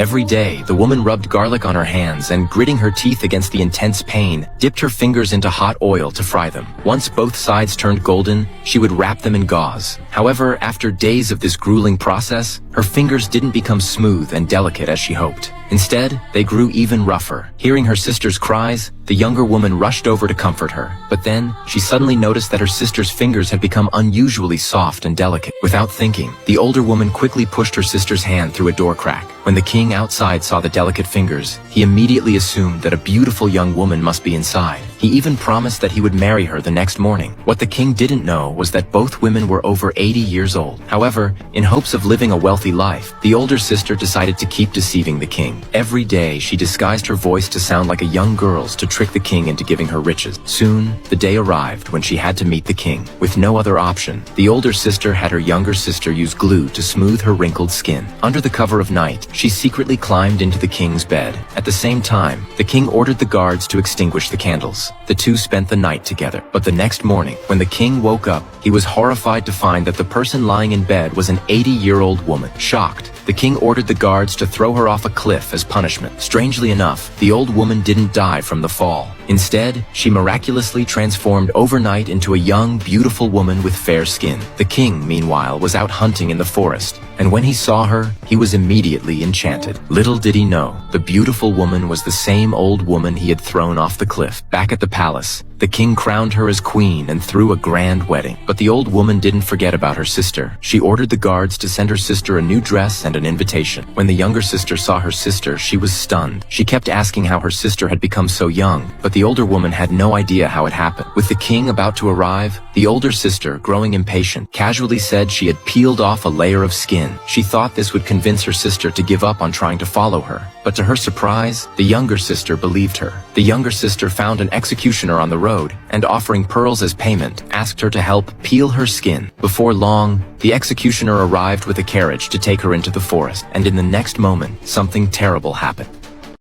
Every day, the woman rubbed garlic on her hands and, gritting her teeth against the intense pain, dipped her fingers into hot oil to fry them. Once both sides turned golden, she would wrap them in gauze. However, after days of this grueling process, her fingers didn't become smooth and delicate as she hoped. Instead, they grew even rougher. Hearing her sister's cries, the younger woman rushed over to comfort her. But then, she suddenly noticed that her sister's fingers had become unusually soft and delicate. Without thinking, the older woman quickly pushed her sister's hand through a door crack. When the king outside saw the delicate fingers, he immediately assumed that a beautiful young woman must be inside. He even promised that he would marry her the next morning. What the king didn't know was that both women were over 80 years old. However, in hopes of living a wealthy life, the older sister decided to keep deceiving the king. Every day, she disguised her voice to sound like a young girl's to trick the king into giving her riches. Soon, the day arrived when she had to meet the king. With no other option, the older sister had her younger sister use glue to smooth her wrinkled skin. Under the cover of night, she secretly climbed into the king's bed. At the same time, the king ordered the guards to extinguish the candles. The two spent the night together. But the next morning, when the king woke up, he was horrified to find that the person lying in bed was an 80-year-old woman. Shocked, the king ordered the guards to throw her off a cliff as punishment. Strangely enough, the old woman didn't die from the fall. Instead, she miraculously transformed overnight into a young, beautiful woman with fair skin. The king, meanwhile, was out hunting in the forest, and when he saw her, he was immediately enchanted. Little did he know, the beautiful woman was the same old woman he had thrown off the cliff. Back at the palace, the king crowned her as queen and threw a grand wedding. But the old woman didn't forget about her sister. She ordered the guards to send her sister a new dress and an invitation. When the younger sister saw her sister, she was stunned. She kept asking how her sister had become so young, but the older woman had no idea how it happened. With the king about to arrive, the older sister, growing impatient, casually said she had peeled off a layer of skin. She thought this would convince her sister to give up on trying to follow her. But to her surprise, the younger sister believed her. The younger sister found an executioner on the road, and offering pearls as payment, asked her to help peel her skin. Before long, the executioner arrived with a carriage to take her into the forest, and in the next moment, something terrible happened.